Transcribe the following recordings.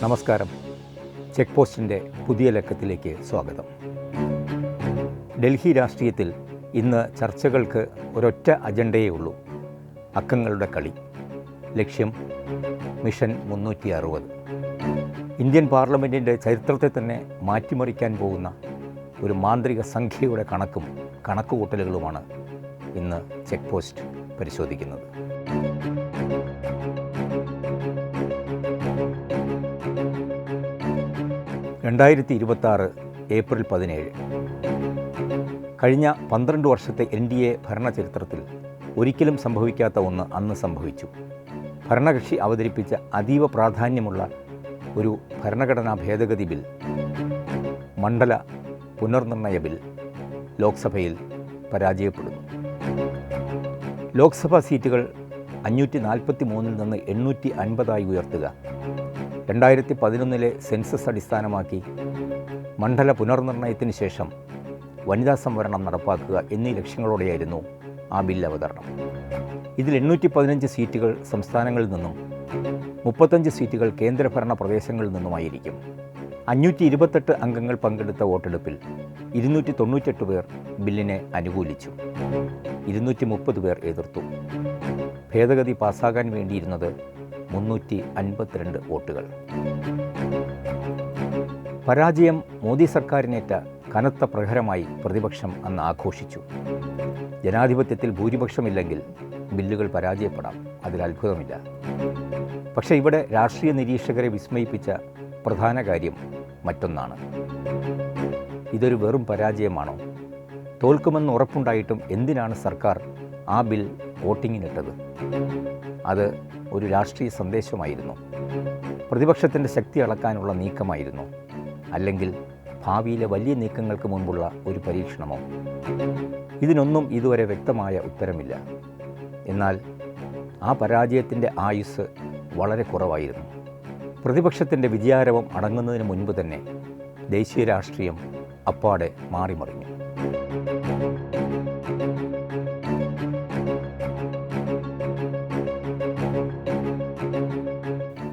നമസ്കാരം. ചെക്ക് പോസ്റ്റിൻ്റെ പുതിയ ലക്കത്തിലേക്ക് സ്വാഗതം. ഡൽഹി രാഷ്ട്രീയത്തിൽ ഇന്ന് ചർച്ചകൾക്ക് ഒരൊറ്റ അജണ്ടയേ ഉള്ളൂ: അക്കങ്ങളുടെ കളി. ലക്ഷ്യം മിഷൻ 360. ഇന്ത്യൻ പാർലമെൻറ്റിൻ്റെ ചരിത്രത്തെ തന്നെ മാറ്റിമറിക്കാൻ പോകുന്ന ഒരു മാന്ത്രിക സംഖ്യയുടെ കണക്കുകൂട്ടലുകളുമാണ് ഇന്ന് ചെക്ക് പോസ്റ്റ് പരിശോധിക്കുന്നത്. ഏപ്രിൽ 17. കഴിഞ്ഞ 12 വർഷത്തെ NDA ഭരണചരിത്രത്തിൽ ഒരിക്കലും സംഭവിക്കാത്ത ഒന്ന് അന്ന് സംഭവിച്ചു. ഭരണകക്ഷി അവതരിപ്പിച്ച അതീവ പ്രാധാന്യമുള്ള ഒരു ഭരണഘടനാ ഭേദഗതി ബിൽ, മണ്ഡല പുനർനിർണയ ബിൽ, ലോക്സഭയിൽ പരാജയപ്പെടുന്നു. ലോക്സഭാ സീറ്റുകൾ 543 നിന്ന് 850 ഉയർത്തുക, 2011 സെൻസസ് അടിസ്ഥാനമാക്കി മണ്ഡല പുനർനിർണയത്തിന് ശേഷം വനിതാ സംവരണം നടപ്പാക്കുക എന്നീ ലക്ഷ്യങ്ങളോടെയായിരുന്നു ആ ബിൽ അവതരണം. ഇതിൽ 815 സീറ്റുകൾ സംസ്ഥാനങ്ങളിൽ നിന്നും 35 സീറ്റുകൾ കേന്ദ്രഭരണ പ്രദേശങ്ങളിൽ നിന്നുമായിരിക്കും. 528 അംഗങ്ങൾ പങ്കെടുത്ത വോട്ടെടുപ്പിൽ 298 പേർ ബില്ലിനെ അനുകൂലിച്ചു, 230 പേർ എതിർത്തു. ഭേദഗതി പാസ്സാകാൻ വേണ്ടിയിരുന്നത് 352 വോട്ടുകൾ. പരാജയം മോദി സർക്കാരിനേറ്റ കനത്ത പ്രഹരമായി പ്രതിപക്ഷം അന്ന് ആഘോഷിച്ചു. ജനാധിപത്യത്തിൽ ഭൂരിപക്ഷമില്ലെങ്കിൽ ബില്ലുകൾ പരാജയപ്പെടാം, അതിൽ അത്ഭുതമില്ല. പക്ഷേ ഇവിടെ രാഷ്ട്രീയ നിരീക്ഷകരെ വിസ്മയിപ്പിച്ച പ്രധാന കാര്യം മറ്റൊന്നാണ്. ഇതൊരു വെറും പരാജയമാണോ? തോൽക്കുമെന്ന് ഉറപ്പുണ്ടായിട്ടും എന്തിനാണ് സർക്കാർ ആ ബിൽ വോട്ടിങ്ങിനിട്ടത്? അത് ഒരു രാഷ്ട്രീയ സന്ദേശമായിരുന്നു? പ്രതിപക്ഷത്തിൻ്റെ ശക്തി അളക്കാനുള്ള നീക്കമായിരുന്നു? അല്ലെങ്കിൽ ഭാവിയിലെ വലിയ നീക്കങ്ങൾക്ക് മുൻപുള്ള ഒരു പരീക്ഷണമോ? ഇതിനൊന്നും ഇതുവരെ വ്യക്തമായ ഉത്തരമില്ല. എന്നാൽ ആ പരാജയത്തിൻ്റെ ആയുസ് വളരെ കുറവായിരുന്നു. പ്രതിപക്ഷത്തിൻ്റെ വിജയാരവം അടങ്ങുന്നതിന് മുൻപ് തന്നെ ദേശീയ രാഷ്ട്രീയം അപ്പാടെ മാറിമറിഞ്ഞു.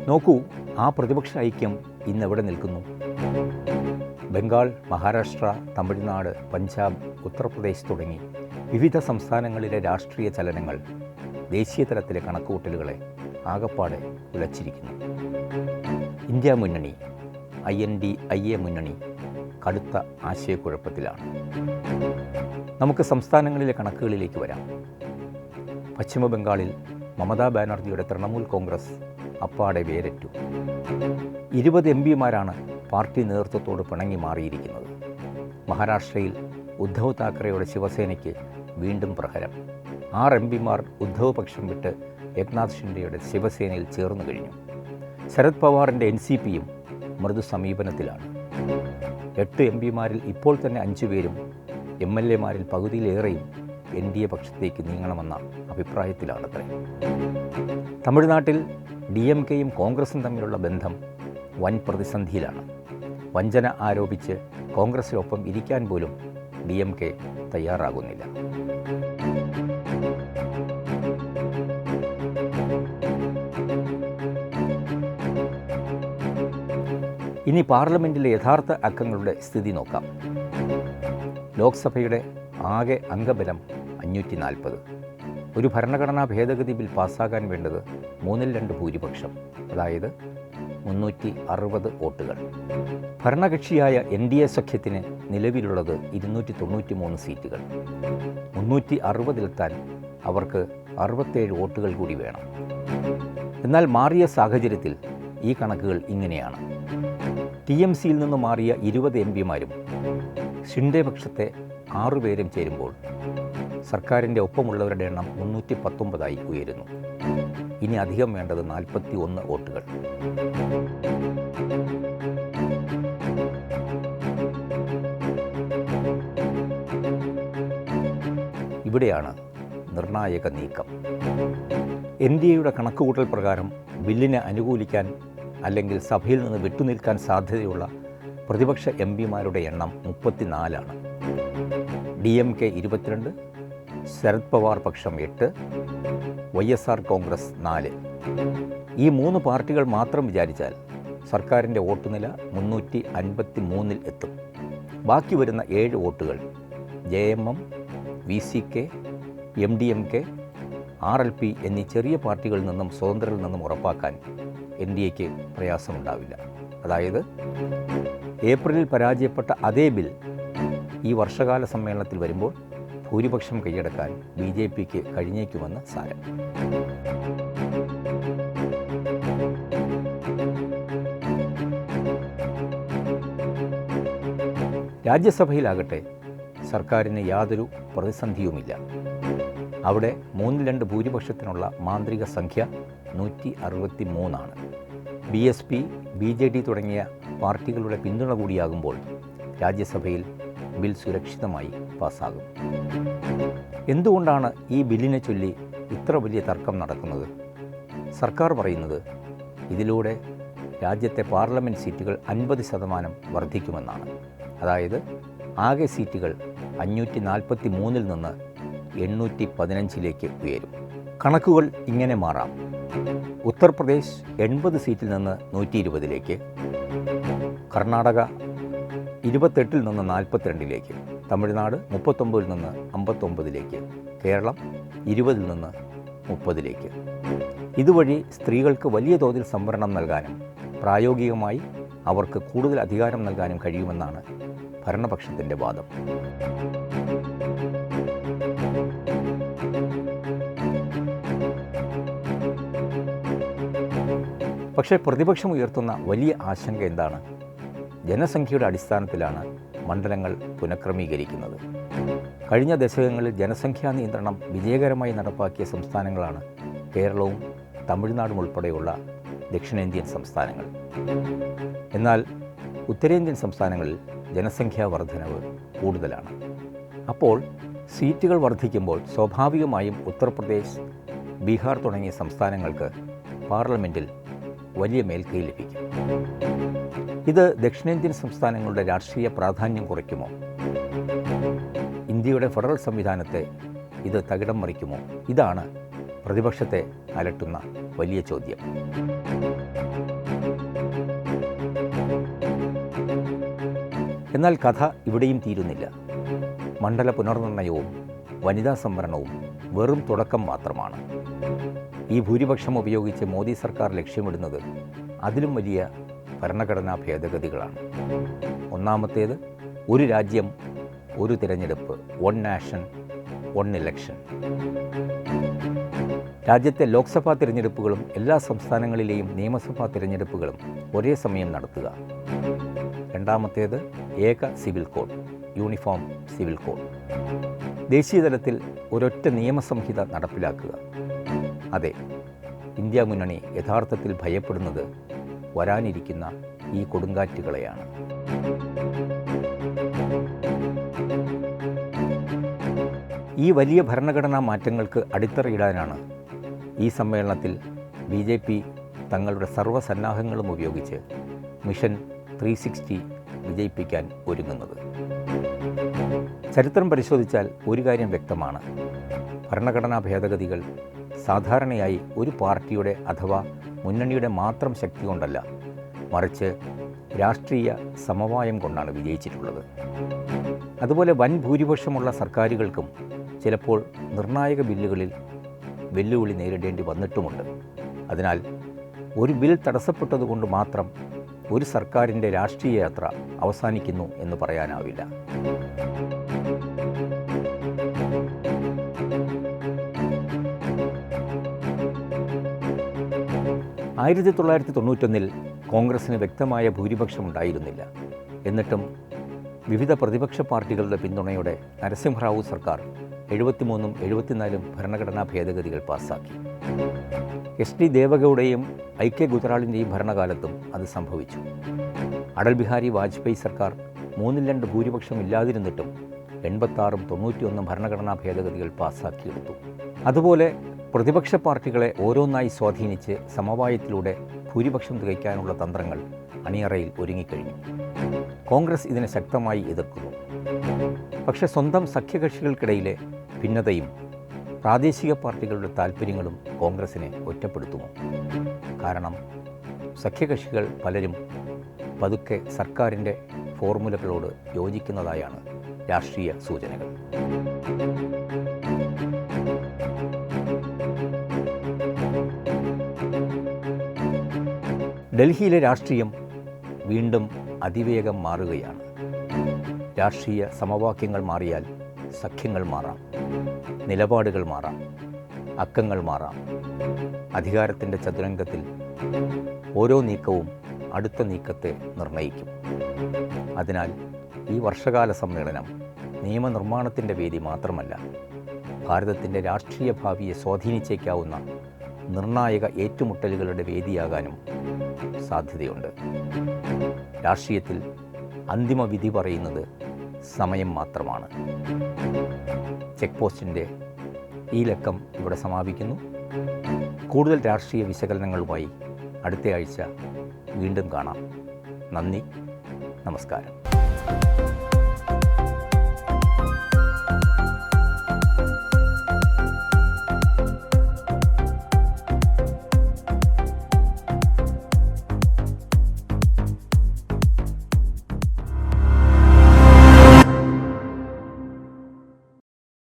നോക്കൂ, ആ പ്രതിപക്ഷ ഐക്യം ഇന്നെവിടെ നിൽക്കുന്നു? ബംഗാൾ, മഹാരാഷ്ട്ര, തമിഴ്നാട്, പഞ്ചാബ്, ഉത്തർപ്രദേശ് തുടങ്ങി വിവിധ സംസ്ഥാനങ്ങളിലെ രാഷ്ട്രീയ ചലനങ്ങൾ ദേശീയ തലത്തിലെ കണക്കുകൂട്ടലുകളെ ആകപ്പാടെ ഉലച്ചിരിക്കുന്നു. ഇന്ത്യ മുന്നണി, INDIA മുന്നണി കടുത്ത ആശയക്കുഴപ്പത്തിലാണ്. നമുക്ക് സംസ്ഥാനങ്ങളിലെ കണക്കുകളിലേക്ക് വരാം. പശ്ചിമ ബംഗാളിൽ മമതാ ബാനർജിയുടെ തൃണമൂൽ കോൺഗ്രസ് അപ്പാടെ വേരറ്റു. 20 MPമാരാണ് പാർട്ടി നേതൃത്വത്തോട് പിണങ്ങി മാറിയിരിക്കുന്നത്. മഹാരാഷ്ട്രയിൽ ഉദ്ധവ് താക്കറെയുടെ ശിവസേനയ്ക്ക് വീണ്ടും പ്രഹരം. 6 MPമാർ ഉദ്ധവ് പക്ഷം വിട്ട് ഏക്നാഥ് ഷിൻഡെയുടെ ശിവസേനയിൽ ചേർന്നു കഴിഞ്ഞു. ശരത് പവാറിൻ്റെ NCPയും മൃദു സമീപനത്തിലാണ്. 8 MPമാരിൽ ഇപ്പോൾ തന്നെ 5 പേരും MLAമാരിൽ പകുതിയിലേറെയും NDA പക്ഷത്തേക്ക് നീങ്ങണമെന്ന അഭിപ്രായത്തിലാണത്രേ. തമിഴ്നാട്ടിൽ DMKയും കോൺഗ്രസും തമ്മിലുള്ള ബന്ധം വൻ പ്രതിസന്ധിയിലാണ്. വഞ്ചന ആരോപിച്ച് കോൺഗ്രസിനൊപ്പം ഇരിക്കാൻ പോലും DMK തയ്യാറാകുന്നില്ല. ഇനി പാർലമെൻറ്റിലെ യഥാർത്ഥ അക്കങ്ങളുടെ സ്ഥിതി നോക്കാം. ലോക്സഭയുടെ ആകെ അംഗബലം 540. ഒരു ഭരണഘടനാ ഭേദഗതി ബിൽ പാസ്സാകാൻ വേണ്ടത് 3/2 ഭൂരിപക്ഷം, അതായത് 360 വോട്ടുകൾ. ഭരണകക്ഷിയായ NDA സഖ്യത്തിന് നിലവിലുള്ളത് 293 സീറ്റുകൾ. 360-ലെത്താൻ അവർക്ക് 67 വോട്ടുകൾ കൂടി വേണം. എന്നാൽ മാറിയ സാഹചര്യത്തിൽ ഈ കണക്കുകൾ ഇങ്ങനെയാണ്: TMCയിൽ നിന്ന് മാറിയ 20 MPമാരും ഷിൻഡെ പക്ഷത്തെ 6 പേരും ചേരുമ്പോൾ സർക്കാരിൻ്റെ ഒപ്പമുള്ളവരുടെ എണ്ണം 319 ഉയരുന്നു. ഇനി അധികം വേണ്ടത് 41 വോട്ടുകൾ. ഇവിടെയാണ് നിർണായക നീക്കം. NDAയുടെ കണക്കുകൂട്ടൽ പ്രകാരം ബില്ലിനെ അനുകൂലിക്കാൻ അല്ലെങ്കിൽ സഭയിൽ നിന്ന് വിട്ടുനിൽക്കാൻ സാധ്യതയുള്ള പ്രതിപക്ഷ MPമാരുടെ എണ്ണം 34ആണ്. DMK 22, ശരത് പവാർ പക്ഷം 8, YSR കോൺഗ്രസ് 4. ഈ 3 പാർട്ടികൾ മാത്രം വിചാരിച്ചാൽ സർക്കാരിൻ്റെ വോട്ട് നില 353 എത്തും. ബാക്കി വരുന്ന 7 വോട്ടുകൾ JMM, VCK, MDMK, RLP എന്നീ ചെറിയ പാർട്ടികളിൽ നിന്നും സ്വതന്ത്രരിൽ നിന്നും ഉറപ്പാക്കാൻ NDAക്ക് പ്രയാസമുണ്ടാവില്ല. അതായത് ഏപ്രിലിൽ പരാജയപ്പെട്ട അതേ ബിൽ ഈ വർഷകാല സമ്മേളനത്തിൽ വരുമ്പോൾ ഭൂരിപക്ഷം കൈയടക്കാൻ BJPക്ക് കഴിഞ്ഞേക്കുമെന്ന് സാരം. രാജ്യസഭയിലാകട്ടെ സർക്കാരിന് യാതൊരു പ്രതിസന്ധിയുമില്ല. അവിടെ 3-2 ഭൂരിപക്ഷത്തിനുള്ള മാന്ത്രിക സംഖ്യ 163 ആണ്. BSP, BJD തുടങ്ങിയ പാർട്ടികളുടെ പിന്തുണ കൂടിയാകുമ്പോൾ രാജ്യസഭയിൽ ബിൽ സുരക്ഷിതമായി പാസ്സാകും. എന്തുകൊണ്ടാണ് ഈ ബില്ലിനെ ചൊല്ലി ഇത്ര വലിയ തർക്കം നടക്കുന്നത്? സർക്കാർ പറയുന്നത് ഇതിലൂടെ രാജ്യത്തെ പാർലമെൻറ്റ് സീറ്റുകൾ 50% വർദ്ധിക്കുമെന്നാണ്. അതായത് ആകെ സീറ്റുകൾ 543 നിന്ന് 815 ഉയരും. കണക്കുകൾ ഇങ്ങനെ മാറാം. ഉത്തർപ്രദേശ് 80 സീറ്റിൽ നിന്ന് 120, കർണാടക 28 നിന്ന് 42, തമിഴ്നാട് 39 നിന്ന് 59, കേരളം 20 നിന്ന് 30. ഇതുവഴി സ്ത്രീകൾക്ക് വലിയ തോതിൽ സംവരണം നൽകാനും പ്രായോഗികമായി അവർക്ക് കൂടുതൽ അധികാരം നൽകാനും കഴിയുമെന്നാണ് ഭരണപക്ഷത്തിൻ്റെ വാദം. പക്ഷേ പ്രതിപക്ഷം ഉയർത്തുന്ന വലിയ ആശങ്ക എന്താണ്? ജനസംഖ്യയുടെ അടിസ്ഥാനത്തിലാണ് മണ്ഡലങ്ങൾ പുനഃക്രമീകരിക്കുന്നത്. കഴിഞ്ഞ ദശകങ്ങളിൽ ജനസംഖ്യാ നിയന്ത്രണം വിജയകരമായി നടപ്പാക്കിയ സംസ്ഥാനങ്ങളാണ് കേരളവും തമിഴ്നാടും ഉൾപ്പെടെയുള്ള ദക്ഷിണേന്ത്യൻ സംസ്ഥാനങ്ങൾ. എന്നാൽ ഉത്തരേന്ത്യൻ സംസ്ഥാനങ്ങളിൽ ജനസംഖ്യാ വർധനവ് കൂടുതലാണ്. അപ്പോൾ സീറ്റുകൾ വർദ്ധിക്കുമ്പോൾ സ്വാഭാവികമായും ഉത്തർപ്രദേശ്, ബീഹാർ തുടങ്ങിയ സംസ്ഥാനങ്ങൾക്ക് പാർലമെൻറ്റിൽ വലിയ മേൽക്കൈ ലഭിക്കും. ഇത് ദക്ഷിണേന്ത്യൻ സംസ്ഥാനങ്ങളുടെ രാഷ്ട്രീയ പ്രാധാന്യം കുറയ്ക്കുമോ? ഇന്ത്യയുടെ ഫെഡറൽ സംവിധാനത്തെ ഇത് തകിടം മറിക്കുമോ? ഇതാണ് പ്രതിപക്ഷത്തെ അലട്ടുന്ന വലിയ ചോദ്യം. എന്നാൽ കഥ ഇവിടെയും തീരുന്നില്ല. മണ്ഡല പുനർനിർണയവും വനിതാ സംവരണവും വെറും തുടക്കം മാത്രമാണ്. ഈ ഭൂരിപക്ഷം ഉപയോഗിച്ച് മോദി സർക്കാർ ലക്ഷ്യമിടുന്നത് അതിലും വലിയ ഭരണഘടനാ ഭേദഗതികളാണ്. ഒന്നാമത്തേത്, ഒരു രാജ്യം ഒരു തിരഞ്ഞെടുപ്പ്, 1 നാഷൻ 1 ഇലക്ഷൻ. രാജ്യത്തെ ലോക്സഭാ തിരഞ്ഞെടുപ്പുകളും എല്ലാ സംസ്ഥാനങ്ങളിലെയും നിയമസഭാ തിരഞ്ഞെടുപ്പുകളും ഒരേ സമയം നടത്തുക. രണ്ടാമത്തേത്, ഏക civil code, uniform civil code. ദേശീയ തലത്തിൽ ഒരൊറ്റ നിയമസംഹിത നടപ്പിലാക്കുക. അതെ, ഇന്ത്യ മുന്നണി യഥാർത്ഥത്തിൽ ഭയപ്പെടുന്നത് വരാനിരിക്കുന്ന ഈ കൊടുങ്കാറ്റുകളെയാണ്. ഈ വലിയ ഭരണഘടനാ മാറ്റങ്ങൾക്ക് അടിത്തറയിടാനാണ് ഈ സമ്മേളനത്തിൽ BJP തങ്ങളുടെ സർവ്വസന്നാഹങ്ങളും ഉപയോഗിച്ച് മിഷൻ 360 വിജയിപ്പിക്കാൻ ഒരുങ്ങുന്നത്. ചരിത്രം പരിശോധിച്ചാൽ ഒരു കാര്യം വ്യക്തമാണ്. ഭരണഘടനാ ഭേദഗതികൾ സാധാരണയായി ഒരു പാർട്ടിയുടെ അഥവാ മുന്നണിയുടെ മാത്രം ശക്തി കൊണ്ടല്ല, മറിച്ച് രാഷ്ട്രീയ സമവായം കൊണ്ടാണ് വിജയിച്ചിട്ടുള്ളത്. അതുപോലെ വൻ ഭൂരിപക്ഷമുള്ള സർക്കാരുകൾക്കും ചിലപ്പോൾ നിർണായക ബില്ലുകളിൽ വെല്ലുവിളി നേരിടേണ്ടി വന്നിട്ടുമുണ്ട്. അതിനാൽ ഒരു ബിൽ തടസ്സപ്പെട്ടതുകൊണ്ട് മാത്രം ഒരു സർക്കാരിൻ്റെ രാഷ്ട്രീയ യാത്ര അവസാനിക്കുന്നു എന്ന് പറയാനാവില്ല. 1991 കോൺഗ്രസിന് വ്യക്തമായ ഭൂരിപക്ഷമുണ്ടായിരുന്നില്ല. എന്നിട്ടും വിവിധ പ്രതിപക്ഷ പാർട്ടികളുടെ പിന്തുണയോടെ നരസിംഹറാവു സർക്കാർ 73ഉം 74ഉം ഭരണഘടനാ ഭേദഗതികൾ പാസ്സാക്കി. SD ദേവഗൌഡയും IK ഗുജറാളിൻ്റെയും ഭരണകാലത്തും അത് സംഭവിച്ചു. അടൽ ബിഹാരി വാജ്പേയി സർക്കാർ 3-2 ഭൂരിപക്ഷം ഇല്ലാതിരുന്നിട്ടും 86ഉം 91ഉം ഭരണഘടനാ ഭേദഗതികൾ പാസ്സാക്കിയെടുത്തു. അതുപോലെ പ്രതിപക്ഷ പാർട്ടികളെ ഓരോന്നായി സ്വാധീനിച്ച് സമവായത്തിലൂടെ ഭൂരിപക്ഷം തികയ്ക്കാനുള്ള തന്ത്രങ്ങൾ അണിയറയിൽ ഒരുങ്ങിക്കഴിഞ്ഞു. കോൺഗ്രസ് ഇതിനെ ശക്തമായി എതിർക്കുന്നു. പക്ഷേ സ്വന്തം സഖ്യകക്ഷികൾക്കിടയിലെ ഭിന്നതയും പ്രാദേശിക പാർട്ടികളുടെ താൽപ്പര്യങ്ങളും കോൺഗ്രസിനെ ഒറ്റപ്പെടുത്തുമോ? കാരണം സഖ്യകക്ഷികൾ പലരും പതുക്കെ സർക്കാരിൻ്റെ ഫോർമുലകളോട് യോജിക്കുന്നതായാണ് രാഷ്ട്രീയ സൂചനകൾ. ഡൽഹിയിലെ രാഷ്ട്രീയം വീണ്ടും അതിവേഗം മാറുകയാണ്. രാഷ്ട്രീയ സമവാക്യങ്ങൾ മാറിയാൽ സഖ്യങ്ങൾ മാറാം, നിലപാടുകൾ മാറാം, അക്കങ്ങൾ മാറാം. അധികാരത്തിൻ്റെ ചതുരംഗത്തിൽ ഓരോ നീക്കവും അടുത്ത നീക്കത്തെ നിർണയിക്കും. അതിനാൽ ഈ വർഷകാല സമ്മേളനം നിയമനിർമ്മാണത്തിൻ്റെ വേദി മാത്രമല്ല, ഭാരതത്തിൻ്റെ രാഷ്ട്രീയ ഭാവിയെ സ്വാധീനിച്ചേക്കാവുന്ന നിർണായക ഏറ്റുമുട്ടലുകളുടെ വേദിയാകാനും സാധ്യതയുണ്ട്. രാഷ്ട്രീയത്തിൽ അന്തിമ വിധി പറയുന്നത് സമയം മാത്രമാണ്. ചെക്ക് പോസ്റ്റിൻ്റെ ഈ ലക്കം ഇവിടെ സമാപിക്കുന്നു. കൂടുതൽ രാഷ്ട്രീയ വിശകലനങ്ങളുമായി അടുത്ത ആഴ്ച വീണ്ടും കാണാം. നന്ദി, നമസ്കാരം.